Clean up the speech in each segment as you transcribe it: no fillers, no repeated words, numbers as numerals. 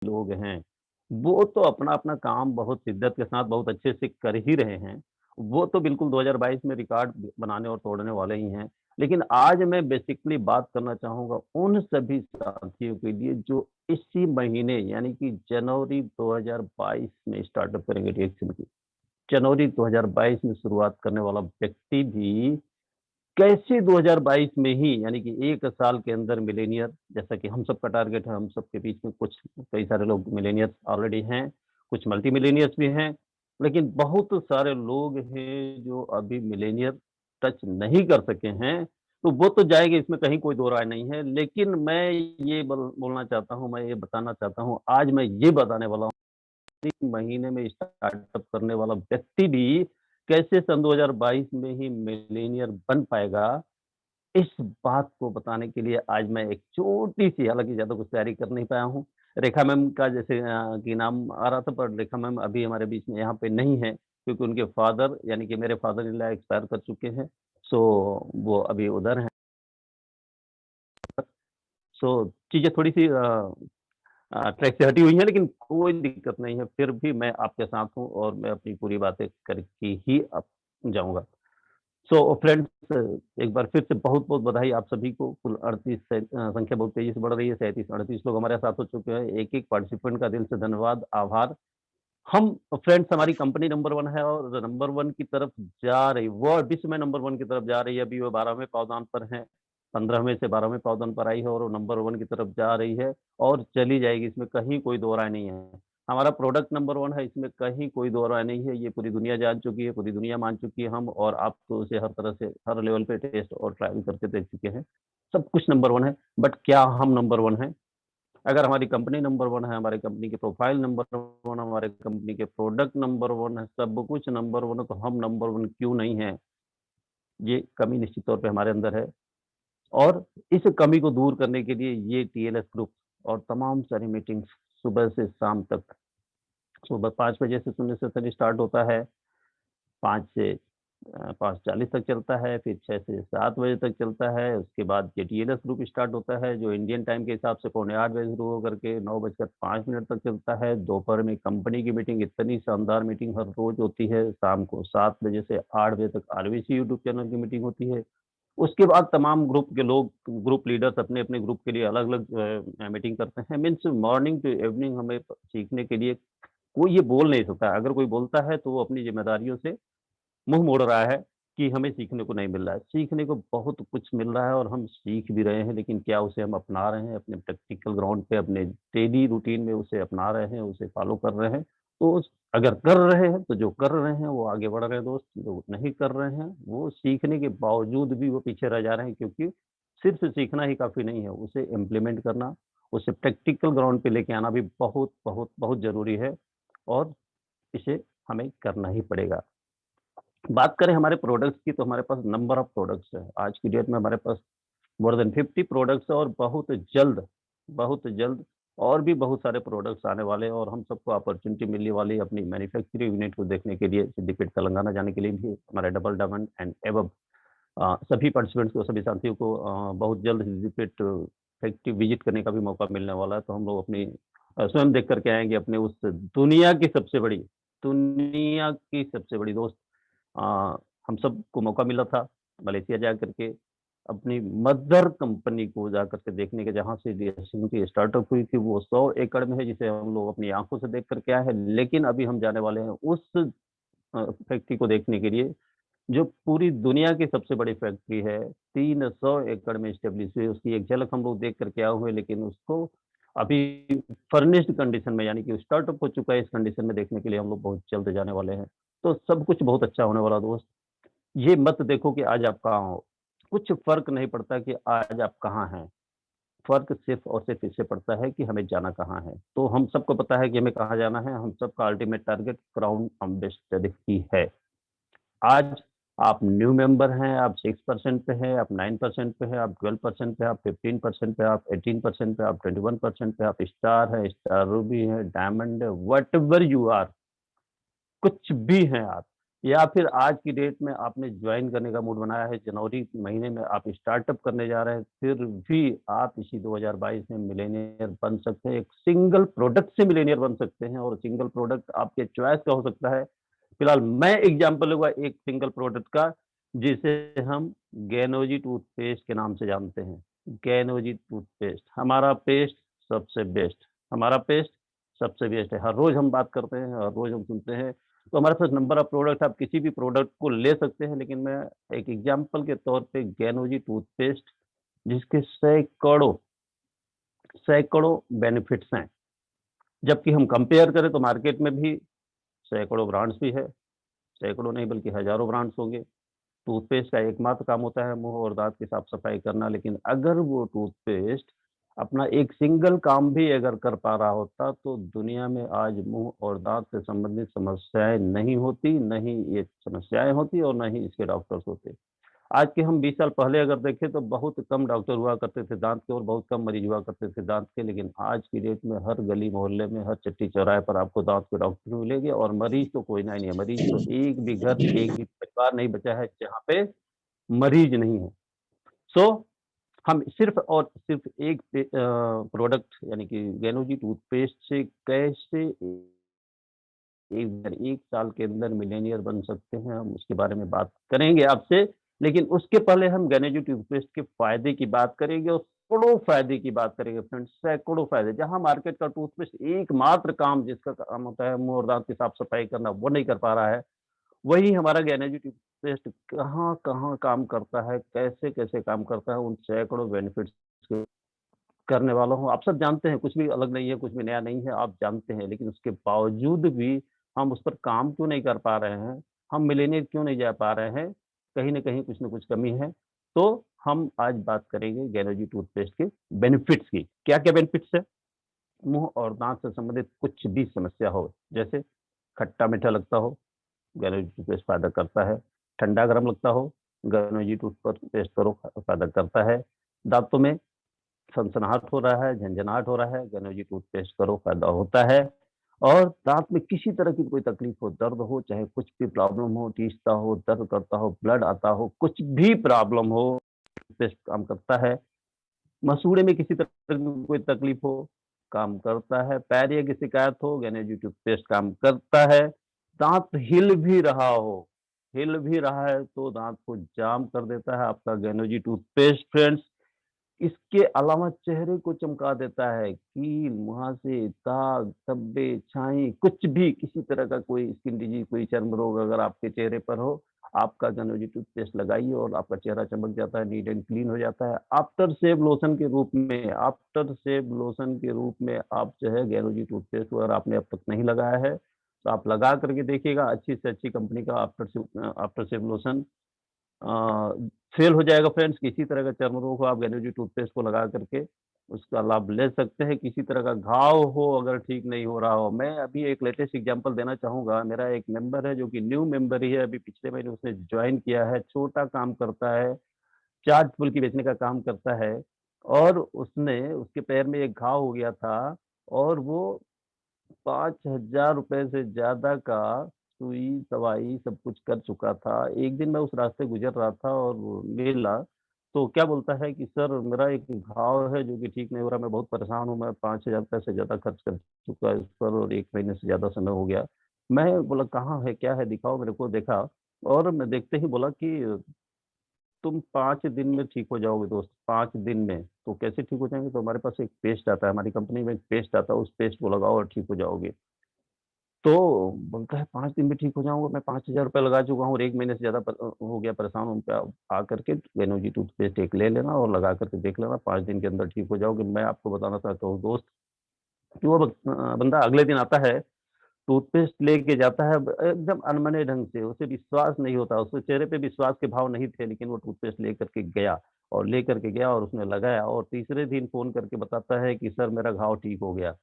लोग हैं, वो तो अपना-अपना काम बहुत शिद्दत के साथ बहुत अच्छे से कर ही रहे हैं। वो तो बिल्कुल 2022 में रिकॉर्ड बनाने और तोड़ने वाले ही हैं। लेकिन आज मैं बेसिकली बात करना चाहूँगा उन सभी साथियों के लिए जो इसी महीने यानी कि जनवरी 2022 में स्टार्टअप करेंगे रिएक्शन की। जनवरी 2022 में शुरुआत करने वाला व्यक्ति भी कैसे 2022 में ही यानी कि 1 साल के अंदर मिलेनियर जैसा कि हम सबका टारगेट है, हम सबके बीच में कुछ कई सारे लोग मिलेनियर्स ऑलरेडी हैं, कुछ मल्टी मिलेनियर्स भी हैं, लेकिन बहुत सारे लोग हैं जो अभी मिलेनियर टच नहीं कर सके हैं, तो वो तो जाएँगे इसमें कहीं कोई दो राय नहीं है। लेकिन मैं ये बोलना चाहता हूँ, मैं ये बताना चाहता हूँ, आज मैं ये बताने वाला हूँ 1 महीने में स्टार्टअप करने वाला व्यक्ति भी कैसे सन 2022 में ही मिलेनियर बन पाएगा, इस बात को बताने के लिए आज मैं एक छोटी-सी हालाँकि ज़्यादा कुछ तैयारी कर नहीं पाया हूँ। रेखा मैम का जैसे कि नाम आ रहा था पर रेखा मैम अभी हमारे बीच में यहाँ पे नहीं है, क्योंकि उनके फादर यानी कि मेरे फादर इन लॉ एक्सपायर कर चुके हैं। सो वो अभी उधर हैं। सो चीज़ें थोड़ी-सी ट्रैक से हटी हुई हैं, लेकिन कोई दिक्कत नहीं है, फिर भी मैं आपके साथ हूँ और मैं अपनी पूरी बातें करके ही अब जाऊँगा। सो फ्रेंड्स एक बार फिर से बहुत-बहुत बधाई आप सभी को, कुल 38 संख्या बहुत तेज़ी से बढ़ रही है, 37-38 लोग हमारे साथ हो चुके हैं, एक-एक पार्टिसिपेंट का दिल से धन्यवाद, आभार। हम फ्रेंड्स हमारी कंपनी नंबर 1 है और नंबर 1 की तरफ जा रही वो विश्व में नंबर 1 की तरफ जा रही है, अभी वो 12वें पावदान पर है, 15वें से 12वें पावदान पर आई है और वो नंबर 1 की तरफ जा रही है और चली जाएगी, इसमें कहीं कोई दो राय नहीं है। हमारा प्रोडक्ट नंबर 1 है, इसमें कहीं कोई दो राय नहीं है, ये पूरी दुनिया जान चुकी है, पूरी दुनिया मान चुकी है हम और आप तो उसे हर तरह से, हर लेवल पे टेस्ट और ट्रायल करके देख चुके हैं। सब कुछ नंबर 1 है, बट क्या हम नंबर 1 हैं? अगर हमारी कंपनी नंबर 1 है, हमारी कंपनी की प्रोफाइल नंबर 1 हमारे कंपनी के प्रोडक्ट नंबर 1 है, सब कुछ नंबर 1 है, तो हम नंबर 1 क्यों नहीं हैं? ये कमी निश्चित तौर पे हमारे अंदर है और इस कमी को दूर करने के लिए ये टीएलएस ग्रुप और तमाम सारी मीटिंग्स सुबह से शाम तक, सुबह 5 बजे से शून्य से सत्र स्टार्ट होता है, 5 से 5:40 तक चलता है, फिर 6 से 7 बजे तक चलता है, उसके बाद ये टीएलएस ग्रुप स्टार्ट होता है, जो इंडियन टाइम के हिसाब से पौने 8 बजे शुरू होकर के 9:05 तक चलता है। दोपहर में कंपनी की मीटिंग, इतनी शानदार मीटिंग हर रोज़ होती है, शाम को 7 बजे से 8 बजे तक आरबीसी यूट्यूब चैनल की मीटिंग होती है। उसके बाद तमाम ग्रुप के लोग, ग्रुप लीडर्स अपने-अपने ग्रुप के लिए अलग-अलग मीटिंग करते हैं। मीन्स मॉर्निंग टू इवनिंग हमें सीखने के लिए कोई ये बोल नहीं सकता, अगर कोई बोलता है तो वो अपनी ज़िम्मेदारियों से मुँह मोड़ रहा है कि हमें सीखने को नहीं मिल रहा है। सीखने को बहुत कुछ मिल रहा है और हम सीख भी रहे हैं, लेकिन क्या उसे हम अपना रहे हैं अपने प्रैक्टिकल ग्राउंड पे, अपने डेली रूटीन में उसे अपना रहे हैं, उसे फॉलो कर रहे हैं? तो अगर कर रहे हैं, तो जो कर रहे हैं वो आगे बढ़ रहे हैं दोस्त, जो नहीं कर रहे हैं, वो सीखने के बावजूद भी वो पीछे रह जा रहे हैं क्योंकि सिर्फ़ सीखना ही काफ़ी नहीं है, उसे इम्प्लीमेंट करना, उसे प्रैक्टिकल ग्राउंड पे लेके आना भी बहुत, बहुत, बहुत ज़रूरी है और इसे हमें करना ही पड़ेगा। बात करें हमारे प्रोडक्ट्स की तो हमारे पास नंबर ऑफ प्रोडक्ट्स है। आज की डेट में हमारे पास मोर देन 50 प्रोडक्ट्स है और बहुत जल्द और भी बहुत सारे प्रोडक्ट्स आने वाले हैं और हम सबको अपॉर्च्युनिटी मिलने वाली है अपनी मैन्युफैक्चरिंग यूनिट को देखने के लिए सिद्दीपेट तेलंगाना जाने के लिए भी हमारे डबल डायमंड एंड एबव सभी पार्टिसिपेंट्स को, सभी साथियों को बहुत जल्द सिद्दीपेट फैक्ट्री विजिट करने का भी मौका मिलने वाला है। तो हम लोग अपनी स्वयं देख कर के आएँगे अपने उस दुनिया की सबसे बड़ी दोस्त अ, हम सबको मौका मिला था मलेशिया जा करके अपनी मदर कंपनी को जाकर के देखने के, जहाँ से डीएसएम की स्टार्टअप हुई थी वो 100 एकड़ में है जिसे हम लोग अपनी आँखों से देख कर के आए हैं। लेकिन अभी हम जाने वाले हैं उस फैक्ट्री को देखने के लिए जो पूरी दुनिया की सबसे बड़ी फैक्ट्री है, 300 एकड़ में एस्टेब्लिश हुई है, उसकी एक झलक हम लोग देख कर के आए हुए हैं, लेकिन उसको अभी फर्निश्ड कंडीशन में यानी कि स्टार्टअप हो चुका है इस कंडीशन में देखने के लिए हम लोग बहुत जल्द जाने वाले हैं। तो सब कुछ बहुत अच्छा होने वाला दोस्त। ये मत देखो कि आज आप कहाँ हो, कुछ फ़र्क नहीं पड़ता कि आज आप कहाँ हैं, फ़र्क सिर्फ़ और सिर्फ़ इससे पड़ता है कि हमें जाना कहाँ है। तो हम सबको पता है कि हमें कहाँ जाना है, हम सबका अल्टीमेट टारगेट क्राउन अम्बेसडर ही है। आज आप न्यू मेंबर हैं, आप 6% पे हैं, आप 9% पे हैं, आप 12% पे, आप 15% पे, आप 18% पे, आप 21% पे, आप स्टार हैं, स्टार रूबी हैं, डायमंड है, व्हाटएवर यू आर, कुछ भी हैं आप। या फिर आज की डेट में आपने ज्वाइन करने का मूड बनाया है, जनवरी महीने में आप स्टार्टअप करने जा रहे हैं, फिर भी आप इसी 2022 में मिलेनियर बन सकते हैं। एक सिंगल प्रोडक्ट से मिलेनियर बन सकते हैं और सिंगल प्रोडक्ट आपके चॉइस का हो सकता है। फिलहाल मैं एग्जांपल लूँगा एक सिंगल प्रोडक्ट का, जिसे हम गैनोजी टूथपेस्ट के नाम से जानते हैं। गैनोजी टूथपेस्ट, हमारा पेस्ट सबसे बेस्ट, हमारा पेस्ट सबसे बेस्ट है। हर रोज़ हम बात करते हैं, हर रोज़ हम सुनते हैं। तो हमारे पास नंबर ऑफ प्रोडक्ट, आप किसी भी प्रोडक्ट को ले सकते हैं, लेकिन मैं एक एग्जांपल के तौर पे गैनोजी टूथपेस्ट, जिसके सैकड़ों सैकड़ों बेनिफिट्स हैं। जबकि हम कंपेयर करें तो मार्केट में भी सैकड़ों ब्रांड्स भी है, सैकड़ों नहीं बल्कि हज़ारों ब्रांड्स होंगे। टूथपेस्ट का एकमात्र काम होता है मुँह और दाँत की साफ-सफाई करना, लेकिन अगर वो टूथपेस्ट अपना एक सिंगल काम भी अगर कर पा रहा होता, तो दुनिया में आज मुँह और दाँत से संबंधित समस्याएँ नहीं होती, ना ही ये समस्याएँ होती और ना ही इसके डॉक्टर्स होते। आज के हम 20 साल पहले अगर देखें तो बहुत कम डॉक्टर हुआ करते थे दाँत के और बहुत कम मरीज़ हुआ करते थे दाँत के, लेकिन आज की डेट में हर गली मोहल्ले में, हर चट्टी-चौराहे पर आपको दाँत के डॉक्टर मिलेंगे और मरीज़ तो कोई ना ही नहीं है। मरीज़ तो एक भी घर, एक भी परिवार नहीं बचा है जहाँ पे मरीज़ नहीं है। सो हम सिर्फ़ और सिर्फ़ एक प्रोडक्ट यानी कि गैनोजी टूथपेस्ट से कैसे एक साल के अंदर मिलियनेयर बन सकते हैं, हम उसके बारे में बात करेंगे आपसे। लेकिन उसके पहले हम गैनेजो टूथपेस्ट के फ़ायदे की बात करेंगे और सैकड़ों फ़ायदे की बात करेंगे फ्रेंड्स, सैकड़ों फ़ायदे। जहाँ मार्केट का टूथपेस्ट एकमात्र काम जिसका काम होता है मुँह और दाँत की साफ-सफाई करना, वो नहीं कर पा रहा है, वही हमारा गैनेजो टूथपेस्ट कहाँ-कहाँ काम करता है, कैसे-कैसे काम करता है, उन सैकड़ों बेनिफिट्स के करने वाला हूँ। आप सब जानते हैं, कुछ भी अलग नहीं है, कुछ भी नया नहीं है, आप जानते हैं। लेकिन उसके बावजूद भी हम उस पर काम क्यों नहीं कर पा रहे हैं? हम मिलेनियर क्यों नहीं जा पा रहे हैं? कहीं न कहीं कुछ न कुछ कमी है। तो हम आज बात करेंगे गैनोजी टूथपेस्ट के बेनिफिट्स की। क्या-क्या बेनिफिट्स है? मुँह और दाँत से संबंधित कुछ भी समस्या हो, जैसे खट्टा-मीठा लगता हो, गैनोजी टूथपेस्ट फ़ायदा करता है। ठंडा-गरम लगता हो, गैनोजी टूथपेस्ट करो फ़ायदा करता है। दाँतों में सनसनाहट हो रहा है, झनझनाहट हो रहा है, गनोजी टूथपेस्ट करो फ़ायदा होता है। और दाँत में किसी तरह की कोई तकलीफ़ हो, दर्द हो, चाहे कुछ भी प्रॉब्लम हो, खींचता हो, दर्द करता हो, ब्लड आता हो, कुछ भी प्रॉब्लम हो, टूथपेस्ट काम करता है। मसूड़े में किसी तरह की कोई तकलीफ़ हो, काम करता है। पैरिया की शिकायत हो, गनोजी टूथपेस्ट काम करता है। दाँत हिल भी रहा है तो दाँत को जाम कर देता है आपका गनोजी टूथपेस्ट फ्रेंड्स। इसके अलावा चेहरे को चमका देता है, कील, मुहासे, दाग, धब्बे, छाई कुछ भी किसी तरह का कोई स्किन डिजीज़, कोई चर्म रोग अगर आपके चेहरे पर हो, आपका गनोजी टूथपेस्ट लगाइए और आपका चेहरा चमक जाता है, नीट एंड क्लीन हो जाता है। आफ्टर शेव लोशन के रूप में आप जो है गैनोजी टूथपेस्ट अगर आपने अब तक नहीं लगाया है, तो आप लगा कर के देखिएगा अच्छी से अच्छी कंपनी का आफ्टर शेव लोशन अ, फेल हो जाएगा फ्रेंड्स, किसी तरह का चर्म रोग हो आप गैनोजी टूथपेस्ट को लगा करके उसका लाभ ले सकते हैं। किसी तरह का घाव हो अगर ठीक नहीं हो रहा हो, मैं अभी एक लेटेस्ट एग्ज़ाम्पल देना चाहूँगा। मेरा एक मेंबर है जो कि न्यू मेंबर ही है, अभी पिछले महीने उसने जॉइन किया है, छोटा काम करता है, चाट फुल्की बेचने का काम करता है और उसके पैर में एक घाव हो गया था और वो ₹5000 से ज़्यादा का सुई-दवाई सब कुछ कर चुका था। एक दिन मैं उस रास्ते गुज़र रहा था और वो मिला, तो क्या बोलता है कि सर मेरा एक घाव है जो कि ठीक नहीं हो रहा, मैं बहुत परेशान हूँ, मैं ₹5000 से ज़्यादा खर्च कर चुका है इस पर और 1 महीने से ज़्यादा समय हो गया। मैं बोला कहाँ है, क्या है दिखाओ मेरे को देखा और मैं देखते ही बोला कि तुम 5 दिन में ठीक हो जाओगे दोस्त, 5 दिन में। तो कैसे ठीक हो जाएँगे? तो हमारे पास एक पेस्ट आता है, हमारी कंपनी में एक पेस्ट आता है, उस पेस्ट को लगाओ और ठीक हो जाओगे। तो बोलता है 5 दिन में ठीक हो जाऊँगा, मैं ₹5000 लगा चुका हूँ और 1 महीने से ज़्यादा हो गया परेशान हूँ। आप आकर के बेनोजी टूथपेस्ट एक ले लेना और लगा कर के देख लेना, 5 दिन के अंदर ठीक हो जाओगे। मैं आपको बताना चाहता हूँ दोस्त कि वो बंदा अगले दिन आता है, टूथपेस्ट लेके जाता है एकदम अनमने ढंग से, उसे विश्वास नहीं होता, उसके चेहरे पे विश्वास के भाव नहीं थे, लेकिन वो टूथपेस्ट लेकर के गया और उसने लगाया और तीसरे दिन फ़ोन करके बताता है कि सर मेरा घाव ठीक हो गया।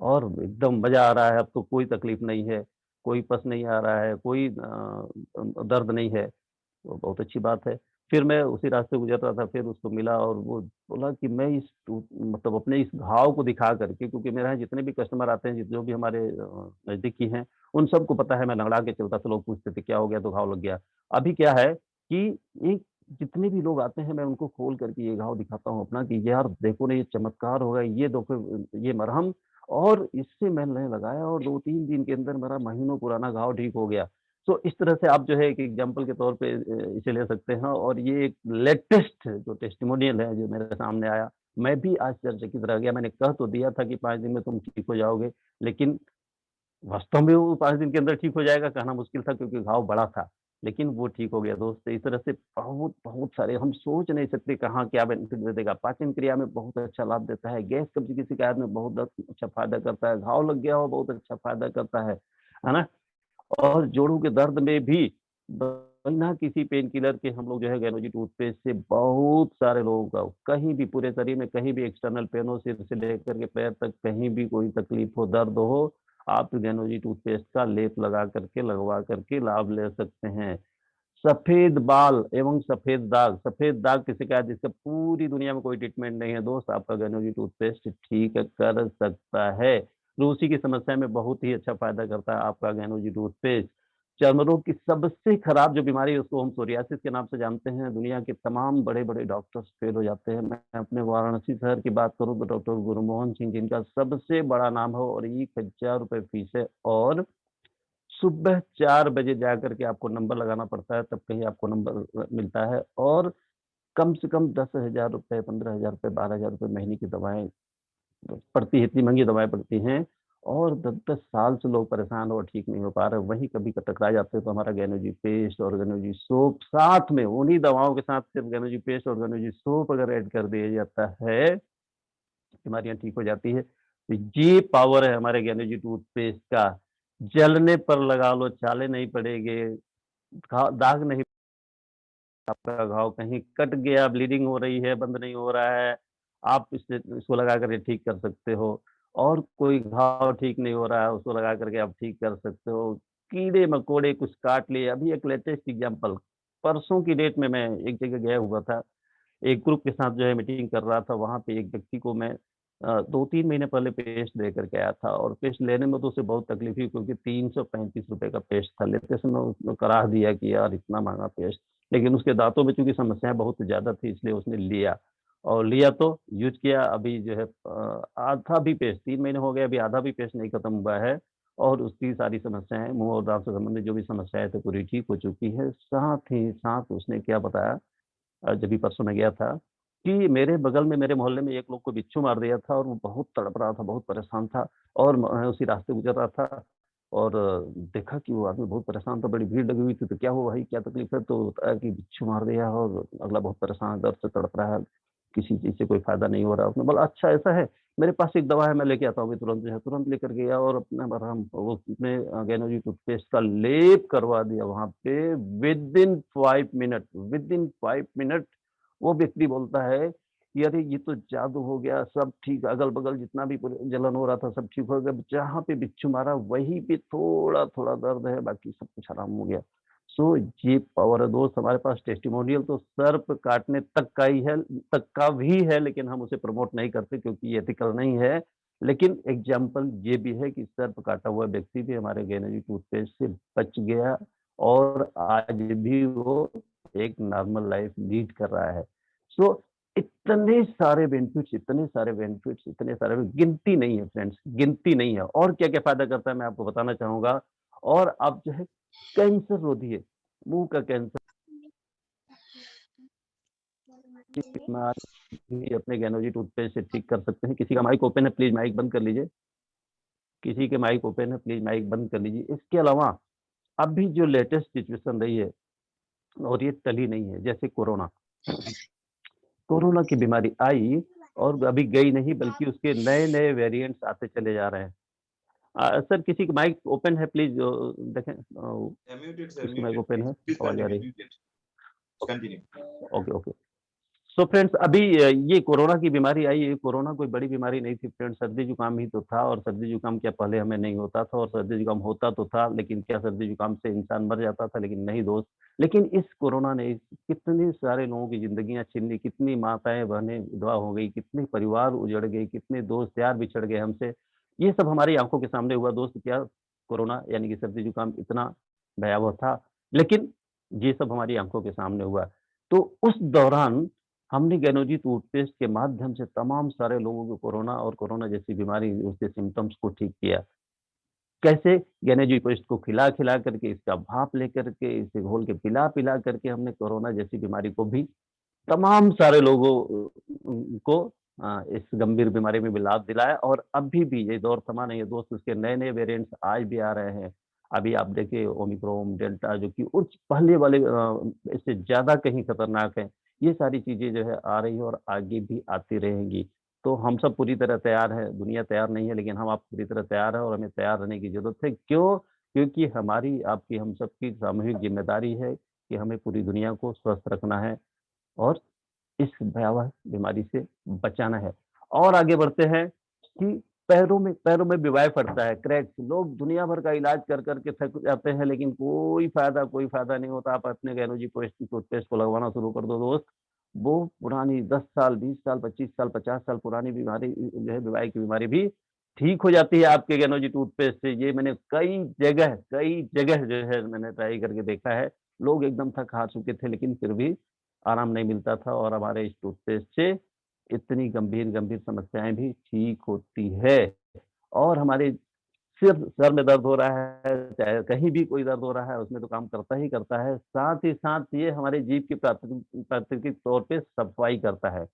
और एकदम मज़ा आ रहा है, अब तो कोई तकलीफ़ नहीं है, कोई पस नहीं आ रहा है, कोई दर्द नहीं है, तो बहुत अच्छी बात है। फिर मैं उसी रास्ते गुज़र रहा था, फिर उसको मिला और वो बोला कि मैं इस मतलब अपने इस घाव को दिखा करके, क्योंकि मेरे यहाँ जितने भी कस्टमर आते हैं, जो भी हमारे नज़दीकी हैं, उन सबको पता है मैं लँगड़ा के चलता था, लोग पूछते थे क्या हो गया? तो घाव लग गया। अभी क्या है कि एक जितने भी लोग आते हैं मैं उनको खोल करके ये घाव दिखाता हूँ अपना कि यार देखो ना ये चमत्कार हो गया, ये देखो ये मरहम, और इससे मैंने लगाया और 2-3 दिन के अंदर मेरा महीनों पुराना घाव ठीक हो गया। तो इस तरह से आप जो है एक एग्ज़ाम्पल के तौर पे इसे ले सकते हैं, और ये एक लेटेस्ट जो टेस्टिमोनियल है जो मेरे सामने आया, मैं भी आश्चर्यचकित रह गया। मैंने कह तो दिया था कि 5 दिन में तुम ठीक हो जाओगे, लेकिन वास्तव में वो 5 दिन के अंदर ठीक हो जाएगा कहना मुश्किल था, क्योंकि घाव बड़ा था। लेकिन वो ठीक हो गया दोस्त। इस तरह से बहुत सारे हम सोच नहीं सकते कहाँ क्या बेनिफिट दे देगा। पाचन क्रिया में बहुत अच्छा लाभ देता है, गैस कब्ज़ की शिकायत में बहुत अच्छा फ़ायदा करता है, घाव लग गया हो बहुत अच्छा फ़ायदा करता है ना? और जोड़ों के दर्द में भी बिना किसी पेन किलर के हम लोग जो है गैनोजी टूथपेस्ट से बहुत सारे लोगों का कहीं भी पूरे शरीर में कहीं भी एक्सटर्नल पेन हो, सिर से लेकर के पैर तक कहीं भी कोई तकलीफ हो, दर्द हो, आप गैनोजी टूथपेस्ट का लेप लगा करके, लगवा करके लाभ ले सकते हैं। सफ़ेद बाल एवं सफ़ेद दाग की शिकायत जिसका पूरी दुनिया में कोई ट्रीटमेंट नहीं है दोस्त, आपका गनोजी टूथपेस्ट ठीक कर सकता है। रूसी की समस्या में बहुत ही अच्छा फ़ायदा करता है आपका गनोजी टूथपेस्ट। चर्म रोग की सबसे खराब जो बीमारी है उसको हम सोरियासिस के नाम से जानते हैं। दुनिया के तमाम बड़े-बड़े डॉक्टर्स फेल हो जाते हैं। मैं अपने वाराणसी शहर की बात करूँ तो डॉक्टर गुरमोहन सिंह जिनका सबसे बड़ा नाम है और ₹1000 फीस है, और सुबह 4 बजे जाकर के आपको नंबर लगाना पड़ता है, तब कहीं आपको नंबर मिलता है, और कम से कम ₹10,000, ₹15,000, ₹12,000 महीने की दवाएँ पड़ती हैं, इतनी महँगी दवाएँ पड़ती हैं, और 10-10 साल से लोग परेशान और ठीक नहीं हो पा रहे। वहीं कभी क टकरा जाते हैं तो हमारा गैनोजी पेस्ट और गैनोजी सोप साथ में उन्हीं दवाओं के साथ सिर्फ गैनोजी पेस्ट और गैनोजी सोप अगर ऐड कर दिया जाता है, बीमारियाँ ठीक हो जाती है। तो ये पावर है हमारे गैनोजी टूथपेस्ट का। जलने पर लगा लो, छाले नहीं पड़ेंगे, घा दाग नहीं, आपका घाव कहीं कट गया, ब्लीडिंग हो रही है, बंद नहीं हो रहा है, आप इसको लगा करके ठीक कर सकते हो। और कोई घाव ठीक नहीं हो रहा है, उसको लगा करके आप ठीक कर सकते हो। कीड़े-मकोड़े कुछ काट लिए, अभी एक लेटेस्ट एग्ज़ाम्पल, परसों की डेट में मैं एक जगह गया हुआ था। एक ग्रुप के साथ जो है मीटिंग कर रहा था, वहाँ पे एक व्यक्ति को मैं 2-3 महीने पहले पेस्ट दे करके आया था, और पेस्ट लेने में तो उसे बहुत तकलीफ हुई, क्योंकि ₹335 का पेस्ट था। लेते समय उसने कराह दिया कि यार इतना महँगा पेस्ट, लेकिन उसके दाँतों में चूँकि समस्याएँ बहुत ज़्यादा थी इसलिए उसने लिया, और लिया तो यूज़ किया। अभी जो है आधा भी पेस्ट 3 महीने हो गए, अभी आधा भी पेस्ट नहीं खत्म हुआ है, और उसकी सारी समस्याएँ मुँह और दाँत से संबंधित जो भी समस्याएँ थी पूरी ठीक हो चुकी है। साथ ही साथ उसने क्या बताया, जब भी परसों मैं गया था, कि मेरे बगल में मेरे मोहल्ले में एक लोग को बिच्छू मार दिया था, और वो बहुत तड़प रहा था, बहुत परेशान था, और मैं उसी रास्ते गुज़र रहा था, और देखा कि वो आदमी बहुत परेशान था, बड़ी भीड़ लगी हुई थी, तो क्या हुआ भाई, क्या तकलीफ़ है? तो बताया कि बिच्छू मार दिया, और अगला बहुत परेशान है, दर्द से तड़प रहा है, किसी चीज़ से कोई फ़ायदा नहीं हो रहा। उसने बोला अच्छा ऐसा है, मेरे पास एक दवा है मैं लेके आता हूँ अभी तुरंत, जो है तुरंत लेकर गया, और अपना मरहम वो उसने गैनोजी टूथपेस्ट का लेप करवा दिया वहाँ पे विदिन 5 मिनट वो व्यक्ति बोलता है कि अरे ये तो जादू हो गया, सब ठीक, अगल-बगल जितना भी पूरे जलन हो रहा था सब ठीक हो गया। जहाँ पे बिच्छू मारा वहीं पे थोड़ा-थोड़ा दर्द है, बाकी सब कुछ आराम हो गया। सो ये पावर है दोस्त, हमारे पास टेस्टिमोनियल तो सर्प काटने तक का भी है, लेकिन हम उसे प्रमोट नहीं करते क्योंकि ये एथिकल नहीं है। लेकिन एग्ज़ाम्पल ये भी है कि सर्प काटा हुआ व्यक्ति भी हमारे गैनोजी टूथपेस्ट से बच गया, और आज भी वो एक नॉर्मल लाइफ़ लीड कर रहा है। सो इतने सारे गिनती नहीं है फ्रेंड्स, गिनती नहीं है। और क्या-क्या फ़ायदा करता है मैं आपको बताना चाहूँगा। और आप जो है कैंसर रोधी है, मुँह का कैंसर की बीमारी भी अपने गैनोजी टूथपेस्ट से ठीक कर सकते हैं। किसी का माइक ओपन है, प्लीज़ माइक बंद कर लीजिए। किसी के माइक ओपन है, प्लीज़ माइक बंद कर लीजिए। इसके अलावा अभी जो लेटेस्ट सिचुएशन रही है, और ये टली नहीं है, जैसे कोरोना। कोरोना की बीमारी आई और अभी गई नहीं, बल्कि उसके नए-नए वेरिएंट्स आते चले जा रहे हैं। सर किसी का माइक ओपन है प्लीज़ देखें, Muted, sir. किसकी माइक Muted, ओपन please. है? Please आवाज़ आ continue. रही है? Muted. Continue. Okay, okay. So friends अभी ये कोरोना की बीमारी आई, ये कोरोना कोई बड़ी बीमारी नहीं थी फ्रेंड्स, सर्दी-जुकाम ही तो था और सर्दी-जुकाम क्या पहले हमें नहीं होता था और सर्दी-जुकाम होता तो था, लेकिन क्या सर्दी-जुकाम से इंसान मर जाता था? लेकिन नहीं दोस्त। लेकिन इस कोरोना ने कितने सारे लोगों की ज़िंदगियाँ छीन ली, कितनी माताएँ-बहनें विधवा हो गई, कितने परिवार उजड़ गए, कितने दोस्त यार बिछड़ गए हमसे। ये सब हमारी आँखों के सामने हुआ दोस्त, क्या कोरोना यानी कि सर्दी-जुकाम इतना भयावह था? लेकिन ये सब हमारी आँखों के सामने हुआ। तो उस दौरान हमने गैनोजी टूथपेस्ट के माध्यम से तमाम सारे लोगों को कोरोना और कोरोना जैसी बीमारी उसके सिम्पटम्स को ठीक किया। कैसे? गैनोजी पेस्ट को खिला-खिला करके, इसका भाप लेकर के, इसे घोल के पिला-पिला करके हमने कोरोना जैसी बीमारी को भी तमाम सारे लोगों को इस गंभीर बीमारी में भी लाभ दिलाया और अभी भी ये दौर थमा नहीं है दोस्त, उसके नए-नए वेरिएंट्स आज भी आ रहे हैं। अभी आप देखिए ओमिक्रॉन, डेल्टा जो कि उच्च पहले वाले इससे ज़्यादा कहीं खतरनाक है। ये सारी चीज़ें जो है आ रही है और आगे भी आती रहेंगी। तो हम सब पूरी तरह तैयार हैं, दुनिया तैयार नहीं है लेकिन हम आप पूरी तरह तैयार हैं और हमें तैयार रहने की ज़रूरत है। क्यों? क्योंकि हमारी, आपकी, हम सबकी सामूहिक ज़िम्मेदारी है कि हमें पूरी दुनिया को स्वस्थ रखना है और इस भयावह बीमारी से बचाना है। और आगे बढ़ते हैं कि पैरों में बीवाय पड़ता है, क्रैक्स। लोग दुनिया भर का इलाज कर के थक जाते हैं लेकिन कोई फ़ायदा नहीं होता। आप अपने गैनोजी पेस्ट टूथपेस्ट को लगवाना शुरू कर दो दोस्त, वो पुरानी 10 साल, 20 साल, 25 साल, 50 साल पुरानी बीमारी जो है बीमारी की बीमारी भी ठीक हो जाती है आपके गैनोजी टूथपेस्ट से। ये मैंने कई जगह जो है मैंने ट्राई करके देखा है। लोग एकदम थक-हार चुके थे लेकिन फिर भी आराम नहीं मिलता था और हमारे इस टूथपेस्ट से इतनी गंभीर समस्याएँ भी ठीक होती है। और हमारे सिर्फ़ सर में दर्द हो रहा है, चाहे कहीं भी कोई दर्द हो रहा है, उसमें तो काम करता ही करता है। साथ ही साथ ये हमारे जीभ की प्राकृतिक तौर पे सफाई करता है।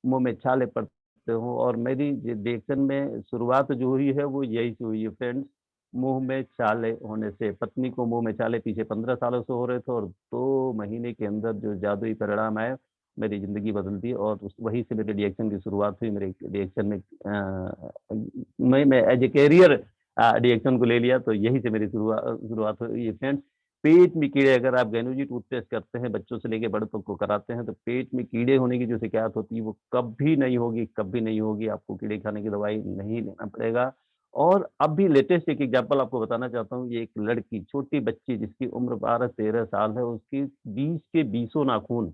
मुँह में छाले पड़ते हों और मेरी जी रिएक्शन में शुरुआत जो हुई है वो यही से हुई है फ्रेंड्स। मुँह में छाले होने से, पत्नी को मुँह में छाले पीछे 15 सालों से हो रहे थे और 2 महीने के अंदर जो जादुई परिणाम आए, मेरी ज़िंदगी बदल दी और उस वहीं से मेरे रिएक्शन की शुरुआत हुई। मेरे रिएक्शन में मैं एज़ ए कैरियर रिएक्शन को ले लिया तो यहीं से मेरी शुरुआत हुई है फ्रेंड्स। पेट में कीड़े, अगर आप गैनोजी टूथपेस्ट करते हैं, बच्चों से लेके बड़े तक को कराते हैं, तो पेट में कीड़े होने की जो शिकायत होती है, वो कभी नहीं होगी, कभी नहीं होगी। आपको कीड़े खाने की दवाई नहीं लेना पड़ेगा। और अभी लेटेस्ट एक एग्ज़ाम्पल आपको बताना चाहता हूँ। ये एक लड़की, छोटी बच्ची जिसकी उम्र 12-13 साल है, उसकी 20 के बीसों नाखून,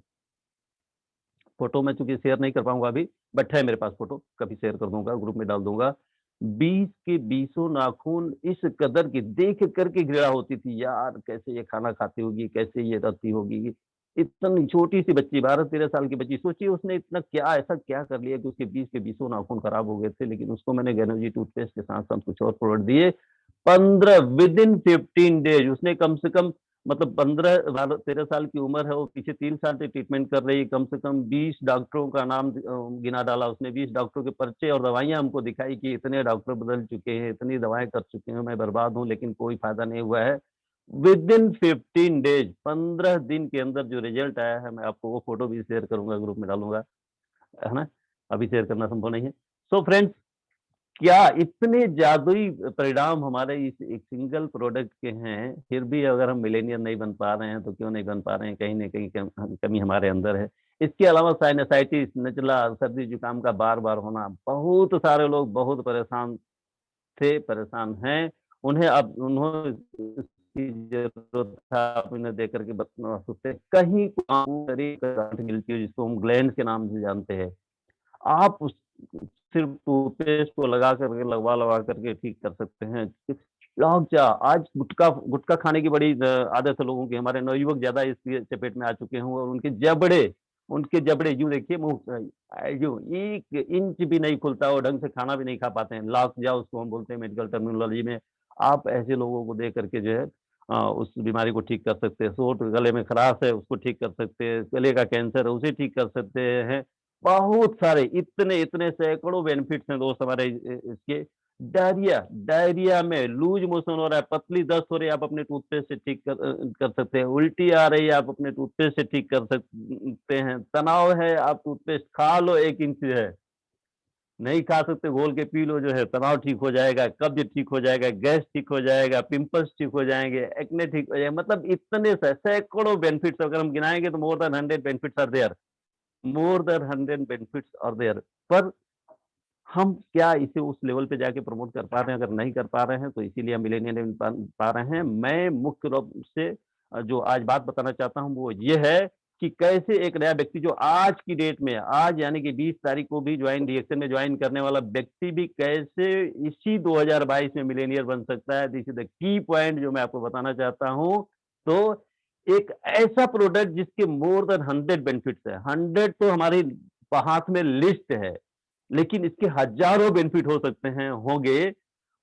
फ़ोटो मैं चूँकि शेयर नहीं कर पाऊँगा अभी, बट है मेरे पास फ़ोटो, कभी शेयर कर दूँगा, ग्रुप में डाल दूँगा। 20 के बीसों नाखून इस कदर की देख कर के घृणा होती थी, यार कैसे ये खाना खाती होगी, कैसे ये रहती होगी। इतनी छोटी-सी बच्ची, 12-13 साल की बच्ची, सोचिए उसने इतना क्या ऐसा क्या कर लिया कि उसके 20 के बीसों नाखून खराब हो गए थे, लेकिन उसको मैंने गैनोजी टूथपेस्ट के साथ-साथ कुछ और प्रोडक्ट दिए। 15 विदिन 15 डेज़ उसने कम से कम, मतलब 15 12-13 साल की उम्र है, वो पीछे 3 साल से ट्रीटमेंट कर रही है, कम से कम 20 डॉक्टरों का नाम गिना डाला उसने, 20 डॉक्टरों के पर्चे और दवाइयाँ हमको दिखाई कि इतने डॉक्टर बदल चुके हैं, इतनी दवाएँ कर चुके हैं, मैं बर्बाद हूँ, लेकिन कोई फ़ायदा नहीं हुआ है। विदिन 15 डेज़, 15 दिन के अंदर जो रिज़ल्ट आया है, मैं आपको वो फ़ोटो भी शेयर करूँगा, ग्रुप में डालूँगा, है ना? अभी शेयर करना संभव नहीं है। सो फ्रेंड्स, क्या इतने जादुई परिणाम हमारे इस एक सिंगल प्रोडक्ट के हैं, फिर भी अगर हम मिलेनियर नहीं बन पा रहे हैं, तो क्यों नहीं बन पा रहे हैं? कहीं न कहीं कमी हमारे अंदर है। इसके अलावा साइनसाइटिस, नज़ला, सर्दी-जुकाम का बार-बार होना, बहुत सारे लोग बहुत परेशान थे, परेशान हैं। उन्हें अब उन्हों इसकी ज़रूरत है, आप इन्हें देख कर के सकते हैं। कहीं शरीर में गांठ मिलती है, जिसको हम ग्लैंड के नाम से जानते हैं। आप उस सिर्फ़ टूथपेस्ट को लगवा-लगा करके ठीक कर सकते हैं। लॉक जा आज गुटखा गुटखा खाने की बड़ी आदत है लोगों की, हमारे नवयुवक ज़्यादा इसकी चपेट में आ चुके हैं और उनके जबड़े यूँ देखिए मुँह यूँ 1 इंच भी नहीं खुलता और ढंग से खाना भी नहीं खा पाते हैं। लॉक जा उसको हम बोलते हैं मेडिकल टर्मिनोलॉजी में। आप ऐसे लोगों को देख कर के जो है उस बीमारी को ठीक कर सकते हैं। सोंठ गले में खराश है उसको ठीक कर सकते हैं, गले का कैंसर है उसे ठीक कर सकते हैं। बहुत सारे इतने सैकड़ों बेनिफिट्स हैं दोस्त हमारे इसके। डायरिया डायरिया में लूज़ मोशन हो रहा है, पतली दस्त हो रही है, आप अपने टूथपेस्ट से ठीक कर सकते हैं। उल्टी आ रही है, आप अपने टूथपेस्ट से ठीक कर सकते हैं। तनाव है, आप टूथपेस्ट खा लो 1 इंच है, नहीं खा सकते घोल के पी लो जो है, तनाव ठीक हो जाएगा, कब्ज़ ठीक हो जाएगा, गैस ठीक हो जाएगा, पिंपल्स ठीक हो जाएँगे, एक्ने ठीक हो जाएगा। मतलब इतने सैकड़ों बेनिफिट्स अगर हम गिनाएँगे तो more than 100 benefits are there. More than 100 benefits are there. पर हम क्या इसे उस लेवल पे जाके प्रमोट कर पा रहे हैं? अगर नहीं कर पा रहे हैं तो इसीलिए हम मिलेनियर नहीं बन पा रहे हैं। मैं मुख्य रूप से जो आज बात बताना चाहता हूँ वो ये है कि कैसे एक नया व्यक्ति जो आज की डेट में, आज यानी कि 20 तारीख को भी रिएक्शन में ज्वाइन करने वाला व्यक्ति भी कैसे इसी 2022 में मिलेनियर बन सकता है। This is the key point जो मैं आपको बताना चाहता हूँ। तो एक ऐसा प्रोडक्ट जिसके मोर देन 100 बेनिफिट्स है। 100 तो हमारी हाथ में लिस्ट है, लेकिन इसके हज़ारों बेनिफिट हो सकते हैं, होंगे।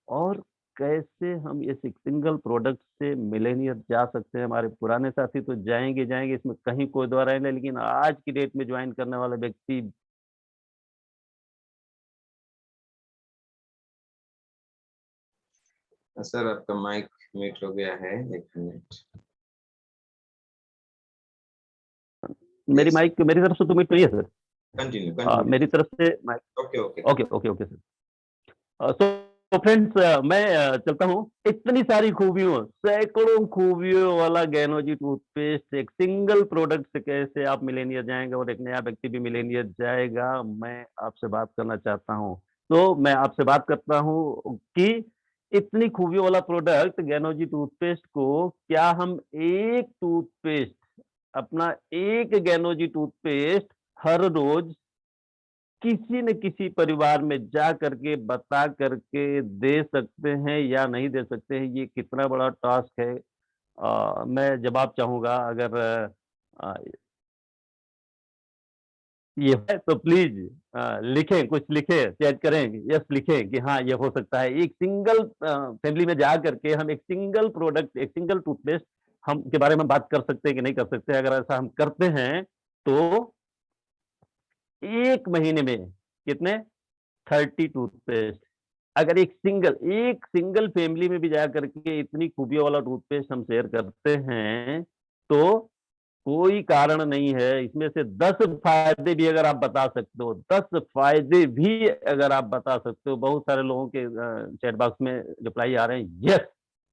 और कैसे हम इस एक सिंगल प्रोडक्ट से मिलेनियर जा सकते हैं? हमारे पुराने साथी तो जाएँगे, जाएँगे, इसमें कहीं कोई दो राय नहीं, लेकिन आज की डेट में जॉइन करने वाला व्यक्ति सर आपका माइक म्यूट हो गया है, 1 मिनट। मेरी यस, माइक मेरी तरफ से तो म्यूट नहीं है सर। Continue continue. मेरी तरफ से mike okay okay. Okay, okay, okay sir. तो फ्रेंड्स मैं चलता हूँ। इतनी सारी खूबियों, सैकड़ों खूबियों वाला गैनोजी टूथपेस्ट एक सिंगल प्रोडक्ट से कैसे आप मिलेनियर जाएँगे और एक नया व्यक्ति भी मिलेनियर जाएगा, मैं आपसे बात करना चाहता हूँ। तो मैं आपसे बात करता हूँ कि इतनी खूबियों वाला प्रोडक्ट गैनोजी टूथपेस्ट को क्या हम एक टूथपेस्ट, अपना एक गैनोजी टूथपेस्ट हर रोज़ किसी न किसी परिवार में जा करके बता करके दे सकते हैं या नहीं दे सकते हैं, ये कितना बड़ा टास्क है। मैं जवाब चाहूँगा। अगर अ, ये है तो प्लीज़ लिखें, कुछ लिखें, चैट करें, यस लिखें कि हाँ, ये हो सकता है। एक सिंगल फैमिली में जा करके हम एक सिंगल प्रोडक्ट, एक सिंगल टूथपेस्ट हम के बारे में बात कर सकते हैं कि नहीं कर सकते? अगर ऐसा हम करते हैं, तो 1 महीने में कितने 30 टूथपेस्ट, अगर एक सिंगल फैमिली में भी जा करके इतनी खूबियों वाला टूथपेस्ट हम शेयर करते हैं, तो कोई कारण नहीं है। इसमें से 10 फ़ायदे भी अगर आप बता सकते हो, 10 फ़ायदे भी अगर आप बता सकते हो, बहुत सारे लोगों के चैट बॉक्स में रिप्लाई आ रहे हैं, यस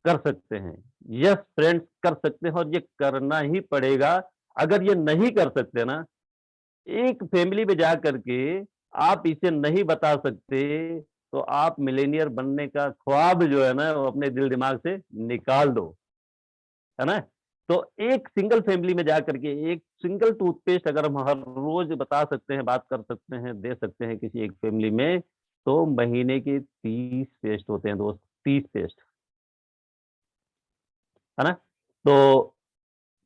कर सकते हैं। यस फ्रेंड्स कर सकते हैं और ये करना ही पड़ेगा। अगर ये नहीं कर सकते ना, एक फैमिली में जा करके आप इसे नहीं बता सकते, तो आप मिलेनियर बनने का ख्वाब जो है ना, वो अपने दिल-दिमाग से निकाल दो, है ना? तो एक सिंगल फैमिली में जा करके एक सिंगल टूथपेस्ट अगर हम हर रोज़ बता सकते हैं, बात कर सकते हैं, दे सकते हैं किसी एक फैमिली में, तो महीने के 30 पेस्ट होते हैं दोस्त, 30 पेस्ट, है ना? तो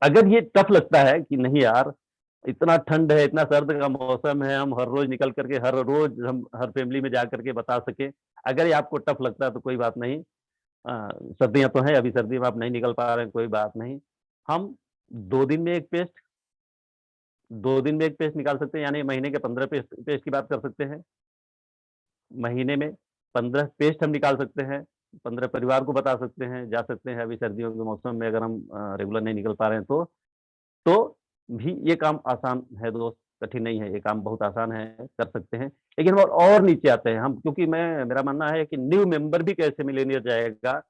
अगर ये टफ लगता है कि नहीं यार, इतना ठंड है, इतना सर्द का मौसम है, हम हर रोज़ निकल कर के हर रोज़ हम हर फैमिली में जा कर के बता सकें। अगर ये आपको टफ लगता है तो कोई बात नहीं। सर्दियाँ तो हैं, अभी सर्दी में आप नहीं निकल पा रहे हैं, कोई बात नहीं। हम 2 दिन में 1 पेस्ट, 2 दिन में 1 पेस्ट निकाल सकते हैं, यानी महीने के 15 पेस्ट पेस्ट की बात कर सकते हैं। महीने में 15 पेस्ट हम निकाल सकते हैं, 15 परिवार को बता सकते हैं, जा सकते हैं। अभी सर्दियों के मौसम में अगर हम रेगुलर नहीं निकल पा रहे हैं तो भी ये काम आसान है दोस्त, कठिन नहीं है, ये काम बहुत आसान है, कर सकते हैं। लेकिन और नीचे आते हैं हम, क्योंकि मेरा मानना है कि न्यू मेंबर भी कैसे मिलेनियर जाएगा,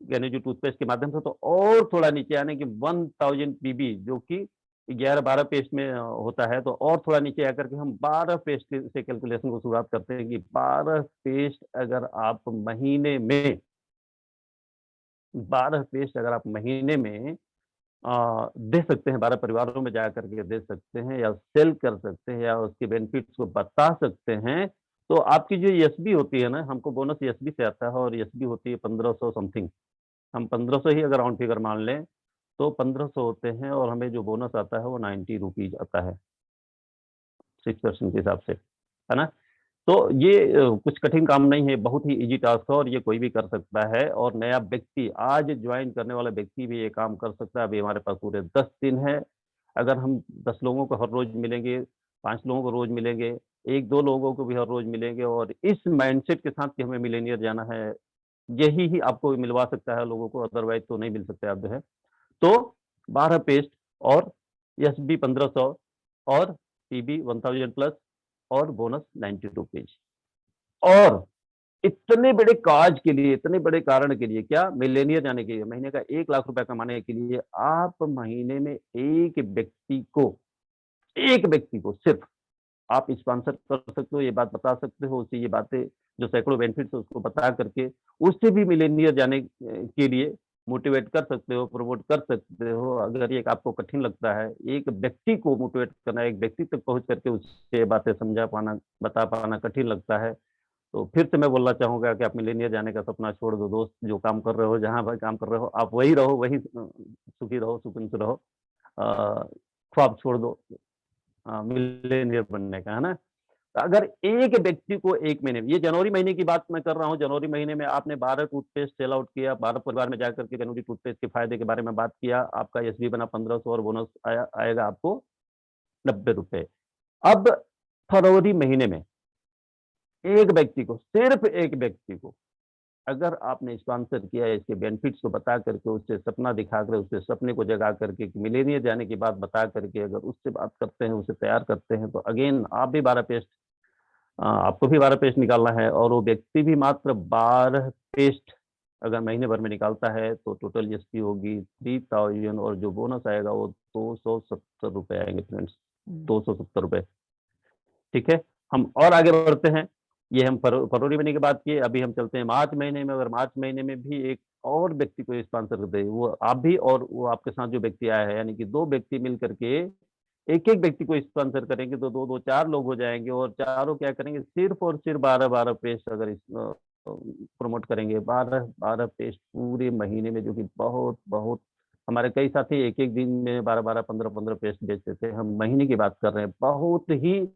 यानी जो टूथपेस्ट के माध्यम से, तो और थोड़ा नीचे आने की 1000 पीबी जो कि 11-12 पेस्ट में होता है, तो और थोड़ा नीचे आकर के हम 12 पेस्ट से कैलकुलेशन को शुरुआत करते हैं कि 12 पेस्ट अगर आप महीने में 12 पेस्ट अगर आप महीने में दे सकते हैं, 12 परिवारों में जा कर के दे सकते हैं या सेल कर सकते हैं या उसके बेनिफिट्स को बता सकते हैं, तो आपकी जो एसबी होती है ना, हमको बोनस एसबी से आता है और एसबी होती है 1500 समथिंग। हम 1500 ही अगर राउंड फिगर मान लें, तो 1500 होते हैं और हमें जो बोनस आता है वो 90 रुपीज़ आता है, 6% के हिसाब से, है ना? तो ये कुछ कठिन काम नहीं है, बहुत ही ईज़ी टास्क है और ये कोई भी कर सकता है और नया व्यक्ति, आज जॉइन करने वाला व्यक्ति भी ये काम कर सकता है। अभी हमारे पास पूरे 10 दिन है। अगर हम 10 लोगों को हर रोज़ मिलेंगे, 5 लोगों को रोज़ मिलेंगे, 1-2 लोगों को भी हर रोज़ मिलेंगे और इस माइंडसेट के साथ कि हमें मिलेनियर जाना है, यही ही आपको मिलवा सकता है लोगों को, अदरवाइज़ तो नहीं मिल सकते आप जो है। तो 12 पेस्ट और एसबी 1500 और पीबी 1000 प्लस और बोनस 90 रुपीज़। और इतने बड़े काज के लिए, इतने बड़े कारण के लिए, क्या मिलेनियर जाने के लिए, महीने का 1 लाख रुपए कमाने के लिए आप महीने में एक व्यक्ति को एक व्यक्ति को सिर्फ आप स्पॉन्सर कर सकते हो, ये बात बता सकते हो, उसे ये बातें जो सैकड़ों बेनिफिट्स है उसको बता करके उससे भी मिलेनियर जाने के लिए मोटिवेट कर सकते हो, प्रमोट कर सकते हो। अगर ये आपको कठिन लगता है, एक व्यक्ति को मोटिवेट करना, एक व्यक्ति तक पहुँच करके उससे बातें समझा पाना, बता पाना कठिन लगता है, तो फिर से मैं बोलना चाहूँगा कि आप मिलेनियर जाने का सपना छोड़ दो दोस्त। जो काम कर रहे हो, जहाँ भाई काम कर रहे हो, आप वही रहो, वही सुखी रहो, सुकून से रहो। ख्वाब छोड़ दो मिलेनियर बनने का, है ना? अगर एक व्यक्ति को 1 महीने में, ये जनवरी महीने की बात मैं कर रहा हूँ, जनवरी महीने में आपने 12 टूथपेस्ट सेल आउट किया, 12 परिवार में जाकर के जनवरी टूथपेस्ट के फ़ायदे के बारे में बात किया, आपका एसबी बना 1500 और बोनस आएगा आपको ₹90। अब फरवरी महीने में एक व्यक्ति को, सिर्फ़ एक व्यक्ति को अगर आपने स्पॉन्सर किया है, इसके बेनिफिट्स को बता करके, उससे सपना दिखाकर, उसके सपने को जगा करके, मिलेनियर जाने की बात बता करके अगर उससे बात करते हैं, उसे तैयार करते हैं, तो अगेन आप भी 12 पेस्ट आपको भी 12 पेस्ट निकालना है और वो व्यक्ति भी मात्र 12 पेस्ट अगर महीने भर में निकालता है तो टोटल एसपी होगी 3000 और जो बोनस आएगा वो ₹270 आएंगे फ्रेंड्स, ₹270। ठीक है? हम और आगे बढ़ते हैं। ये हम फरवरी महीने की बात किए, अभी हम चलते हैं मार्च महीने में। अगर मार्च महीने में भी एक और व्यक्ति को स्पॉन्सर कर दे, वो आप भी और वो आपके साथ जो व्यक्ति आया है, यानी कि 2 व्यक्ति मिल कर के एक-एक व्यक्ति को स्पॉन्सर करेंगे तो 2-2 4 लोग हो जाएँगे और चारों क्या करेंगे, सिर्फ़ और सिर्फ़ 12-12 पेस्ट अगर प्रमोट करेंगे, 12-12 पेस्ट पूरे महीने में, जो कि बहुत-बहुत हमारे कई साथी एक-एक दिन में 12-12, 15-15 पेस्ट बेचते थे। हम महीने की बात कर रहे हैं। बहुत ही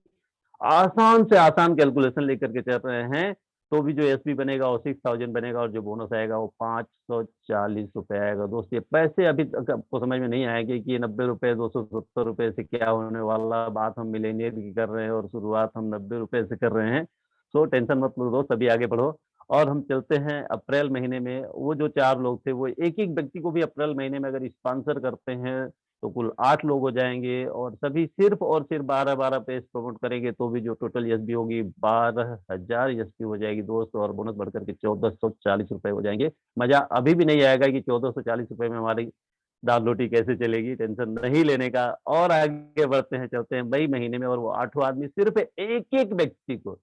आसान से आसान कैलकुलेशन लेकर के चल रहे हैं, तो भी जो एसपी बनेगा वो 6000 बनेगा और जो बोनस आएगा वो ₹540 आएगा। दोस्त ये पैसे अभी तक आपको समझ में नहीं आएँगे कि ये ₹90 ₹270 से क्या होने वाला, बात हम मिलेनियर की कर रहे हैं और शुरुआत हम ₹90 से कर रहे हैं। सो टेंशन मत लो दोस्त, अभी आगे बढ़ो और हम चलते हैं अप्रैल महीने में। वो जो 4 लोग थे, वो एक-एक व्यक्ति को भी अप्रैल महीने में अगर स्पॉन्सर करते हैं तो कुल 8 लोग हो जाएँगे और सभी सिर्फ़ और सिर्फ़ 12-12 पेज प्रमोट करेंगे तो भी जो टोटल एसबी होगी 12,000 एसपी हो जाएगी दोस्त और बोनस बढ़कर के ₹1440 हो जाएँगे। मज़ा अभी भी नहीं आएगा कि ₹1440 में हमारी दाल-रोटी कैसे चलेगी, टेंशन नहीं लेने का। और आगे बढ़ते हैं, चलते हैं मई महीने में और वो 8वाँ आदमी सिर्फ़ एक-एक व्यक्ति को,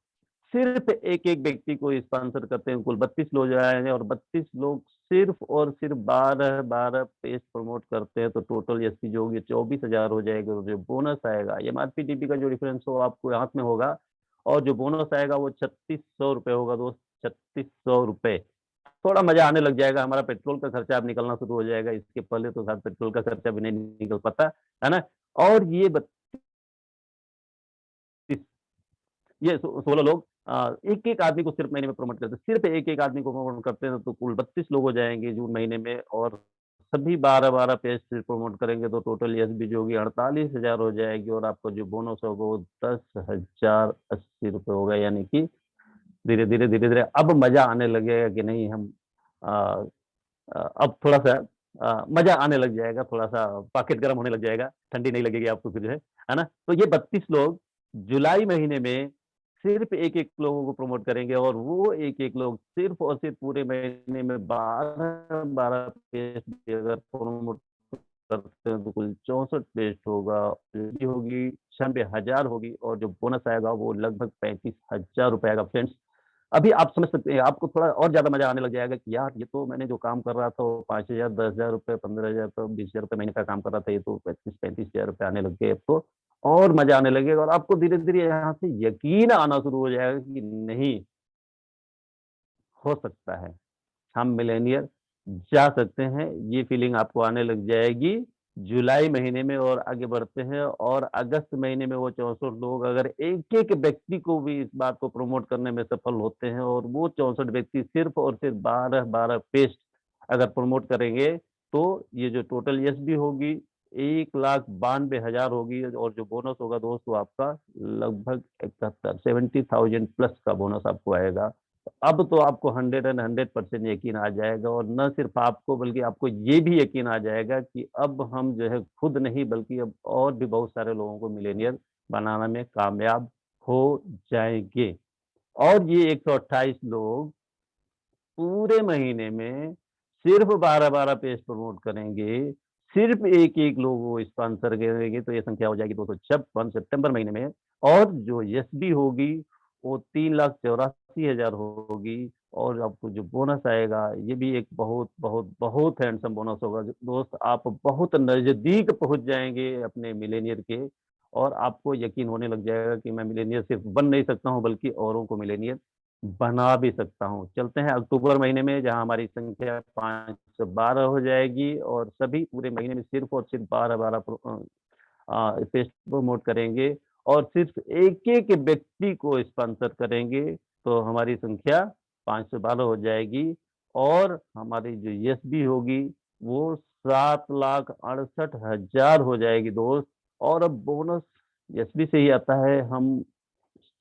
सिर्फ़ एक-एक व्यक्ति को स्पॉन्सर करते हैं, कुल 32 लोग जाएँगे और 32 लोग सिर्फ़ और सिर्फ़ 12-12 पेज प्रमोट करते हैं, तो टोटल एसपी जो होगी 24,000 हो जाएगी और जो बोनस आएगा, एमआरपी डीपी का जो डिफरेंस हो आपको हाथ में होगा और जो बोनस आएगा वो ₹3600 होगा दोस्त, ₹3600। थोड़ा मज़ा आने लग जाएगा, हमारा पेट्रोल का खर्चा अब निकलना शुरू हो जाएगा, इसके पहले तो शायद पेट्रोल का खर्चा भी नहीं निकल पाता, है ना? और ये 32 ये 16 लोग एक-एक आदमी को सिर्फ़ महीने में प्रमोट करते हैं। सिर्फ़ एक-एक आदमी को प्रमोट करते हैं तो कुल 32 लोग हो जाएँगे जून महीने में और सभी 12-12 पेज से प्रमोट करेंगे तो टोटल एसबी जो होगी 48,000 हो जाएगी और आपका जो बोनस होगा वो ₹10,080 होगा। यानी कि धीरे-धीरे, धीरे-धीरे अब मज़ा आने लगेगा कि नहीं हम अ अब थोड़ा-सा मज़ा आने लग जाएगा, थोड़ा-सा पॉकेट गरम होने लग जाएगा, ठंडी नहीं लगेगी आपको फिर जो है ना? तो ये 32 लोग जुलाई महीने में सिर्फ़ एक-एक लोगों को प्रमोट करेंगे और वो एक-एक लोग सिर्फ़ और सिर्फ़ पूरे महीने में 12-12 पेज भी अगर प्रमोट करते हैं तो कुल 64 पेस्ट होगा, एलडी होगी 96,000 होगी और जो बोनस आएगा वो लगभग ₹35,000 आएगा फ्रेंड्स। अभी आप समझ सकते हैं, आपको थोड़ा और ज़्यादा मज़ा आने लग जाएगा कि यार ये तो मैंने जो काम कर रहा था वो 5,000 ₹10,000 ₹15,000 ₹20,000 महीने का काम कर रहा था, ये तो 35,000 ₹35,000 आने लग गए अब तो और मज़ा आने लगेगा और आपको धीरे-धीरे यहाँ से यकीन आना शुरू हो जाएगा कि नहीं, हो सकता है। हम मिलेनियर जा सकते हैं, ये फीलिंग आपको आने लग जाएगी जुलाई महीने में और आगे बढ़ते हैं और अगस्त महीने में वो 64 लोग अगर एक-एक व्यक्ति को भी इस बात को प्रमोट करने में सफल होते हैं और वो 64 व्यक्ति सिर्फ़ और सिर्फ़ 12-12 पेस्ट अगर प्रमोट करेंगे, तो ये जो टोटल एसबी होगी 1,92,000 होगी और जो बोनस होगा दोस्त वो आपका लगभग 71 70,000 प्लस का बोनस आपको आएगा। अब तो आपको 100 एंड 100% यकीन आ जाएगा और न सिर्फ़ आपको बल्कि आपको ये भी यकीन आ जाएगा कि अब हम जो है खुद नहीं बल्कि अब और भी बहुत सारे लोगों को मिलेनियर बनाने में कामयाब हो जाएँगे। और ये 128 लोग पूरे महीने में सिर्फ़ 12-12 पेज प्रमोट करेंगे, सिर्फ एक-एक लोग वो स्पॉन्सर करेंगे तो ये संख्या हो जाएगी 256 सितंबर महीने में। और जो एसबी होगी वो 3,84,000 होगी। और आपको जो बोनस आएगा ये भी एक बहुत, बहुत, बहुत हैंडसम बोनस होगा। दोस्त आप बहुत नज़दीक पहुँच जाएँगे अपने मिलेनियर के, और आपको यकीन होने लग जाएगा कि मैं मिलेनियर सिर्फ बन नहीं सकता हूँ बल्कि औरों को मिलेनियर बना भी सकता हूँ। चलते हैं अक्टूबर महीने में, जहाँ हमारी संख्या 5 से 12 हो जाएगी और सभी पूरे महीने में सिर्फ़ और सिर्फ़ 12-12 पेस्ट प्रमोट करेंगे और सिर्फ़ एक-एक व्यक्ति को स्पॉन्सर करेंगे, तो हमारी संख्या 5 से 12 हो जाएगी और हमारी जो एसबी होगी वो 7,68,000 हो जाएगी दोस्त। और अब बोनस एसबी से ही आता है। हम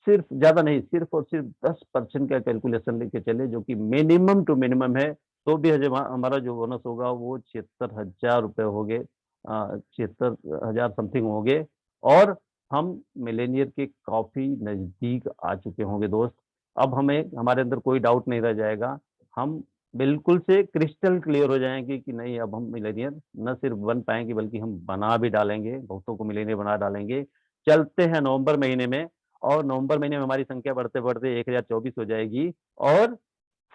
सिर्फ़ ज़्यादा नहीं, सिर्फ़ और सिर्फ़ 10% का कैलकुलेशन लेके चले, जो कि मिनिमम टू मिनिमम है, तो भी हमारा जो बोनस होगा वो 76,000 रुपए होंगे, 76,000 समथिंग होंगे और हम मिलेनियर के काफ़ी नज़दीक आ चुके होंगे दोस्त। अब हमें हमारे अंदर कोई डाउट नहीं रह जाएगा। हम बिल्कुल से क्रिस्टल क्लियर हो जाएँगे कि नहीं, अब हम मिलेनियर न सिर्फ़ बन पाएँगे बल्कि हम बना भी डालेंगे, बहुतों को मिलेनियर बना डालेंगे। चलते हैं नवंबर महीने में, और नवंबर महीने में हमारी संख्या बढ़ते-बढ़ते 1024 हो जाएगी और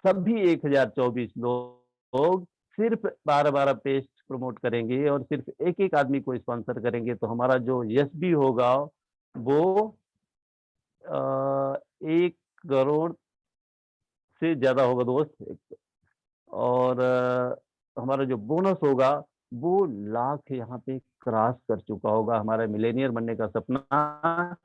सभी 1024 लोग सिर्फ़ 12-12 पेस्ट प्रमोट करेंगे और सिर्फ़ एक-एक आदमी को स्पॉन्सर करेंगे, तो हमारा जो एसबी होगा वो 1 करोड़ से ज़्यादा होगा दोस्त। और हमारा जो बोनस होगा वो लाख यहाँ पे क्रॉस कर चुका होगा। हमारा मिलेनियर बनने का सपना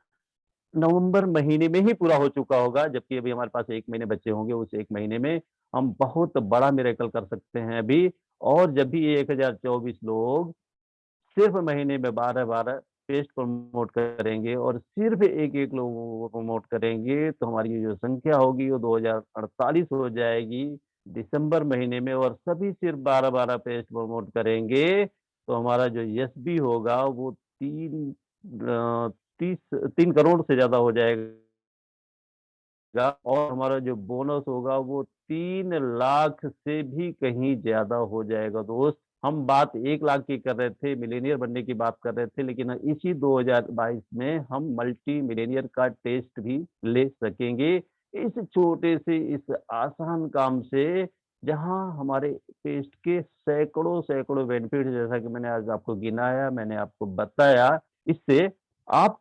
नवंबर महीने में ही पूरा हो चुका होगा, जबकि अभी हमारे पास 1 महीने बचे होंगे। उस 1 महीने में हम बहुत बड़ा मिरेकल कर सकते हैं अभी। और जब भी ये 1024 लोग सिर्फ़ महीने में 12-12 टेस्ट प्रमोट करेंगे और सिर्फ़ एक-एक लोगों को प्रमोट करेंगे, तो हमारी ये जो संख्या होगी वो 2048 हो जाएगी दिसंबर महीने में, और सभी सिर्फ़ 12-12 पेस्ट प्रमोट करेंगे, तो हमारा जो एसबी होगा वो 30 3 करोड़ से ज़्यादा हो जाएगा। और हमारा जो बोनस होगा वो 3 लाख से भी कहीं ज़्यादा हो जाएगा दोस्त। हम बात 1 लाख की कर रहे थे, मिलेनियर बनने की बात कर रहे थे, लेकिन इसी 2022 में हम मल्टी मिलेनियर का टेस्ट भी ले सकेंगे। इस छोटे से इस आसान काम से, जहाँ हमारे टेस्ट के सैकड़ों-सैकड़ों बेनिफिट, जैसा कि मैंने आज आपको गिनाया, मैंने आपको बताया, इससे आप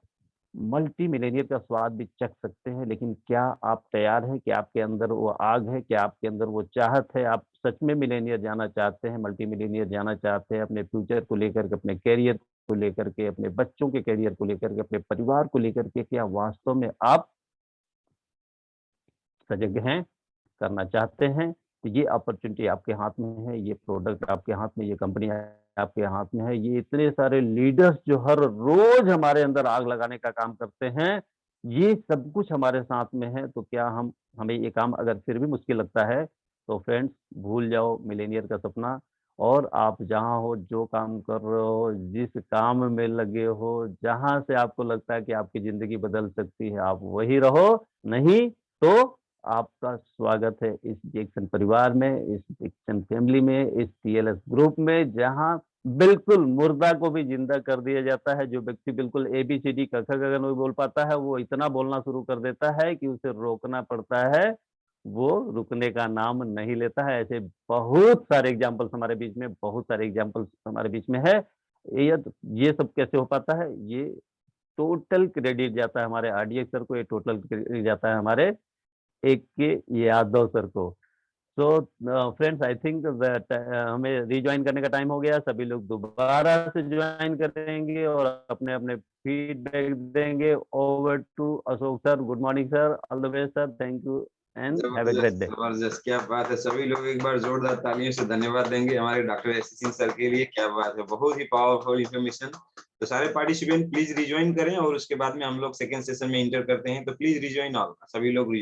मल्टी मिलेनियर का स्वाद भी चख सकते हैं। लेकिन क्या आप तैयार हैं? क्या आपके अंदर वो आग है? क्या आपके अंदर वो चाहत है? आप सच में मिलेनियर जाना चाहते हैं, मल्टी मिलेनियर जाना चाहते हैं, अपने फ्यूचर को लेकर के, अपने करियर को लेकर के, अपने बच्चों के करियर को लेकर के, अपने परिवार को लेकर के, क्या वास्तव में आप सजग हैं, करना चाहते हैं? तो ये अपॉर्च्युनिटी आपके हाथ में है, ये प्रोडक्ट आपके हाथ में, ये कंपनी आपके हाथ में है। ये इतने सारे लीडर्स जो हर रोज़ हमारे अंदर आग लगाने का काम करते हैं, ये सब कुछ हमारे साथ में है। तो क्या हमें ये काम अगर फिर भी मुश्किल लगता है, तो फ्रेंड्स भूल जाओ मिलेनियर का सपना, और आप जहाँ हो, जो काम कर रहे हो, जिस काम में लगे हो, जहाँ से आपको लगता है कि आपकी ज़िंदगी बदल सकती है, आप वही रहो। नहीं तो आपका स्वागत है इस जेक्सन परिवार में, इस जेक्सन फैमिली में, इस टीएलएस ग्रुप में, जहाँ बिल्कुल मुर्दा को भी ज़िंदा कर दिया जाता है। जो व्यक्ति बिल्कुल एबीसीडी क ख ग घ नहीं बोल पाता है, वो इतना बोलना शुरू कर देता है कि उसे रोकना पड़ता है, वो रुकने का नाम नहीं लेता है। ऐसे बहुत सारे एग्ज़ाम्पल्स हमारे बीच में, बहुत सारे एग्ज़ाम्पल्स हमारे बीच में है। ये ये सब कैसे हो पाता है? ये टोटल क्रेडिट जाता है हमारे आरडीएक्स सर को, ये टोटल क्रेडिट जाता है हमारे एक के यादव सर को। So friends, I think that हमें रिजॉइन करने का टाइम हो गया। सभी लोग दोबारा से जॉइन करेंगे और अपने-अपने फीडबैक देंगे। Over to Ashok sir. Good morning sir, all the best sir, thank you and have a great जबरदस्त, डे। जबरदस्त, क्या बात है! सभी लोग एक बार जोरदार तालियों से धन्यवाद देंगे हमारे डॉक्टर एससी सिंह सर के लिए। क्या बात है! बहुत ही पावरफुल इन्फॉर्मेशन। तो सारे पार्टिसिपेंट प्लीज़ रिजॉइन करें और उसके बाद में हम लोग सेकंड सेशन में एंटर करते हैं, तो प्लीज़ रिजॉइन ऑल, सभी लोग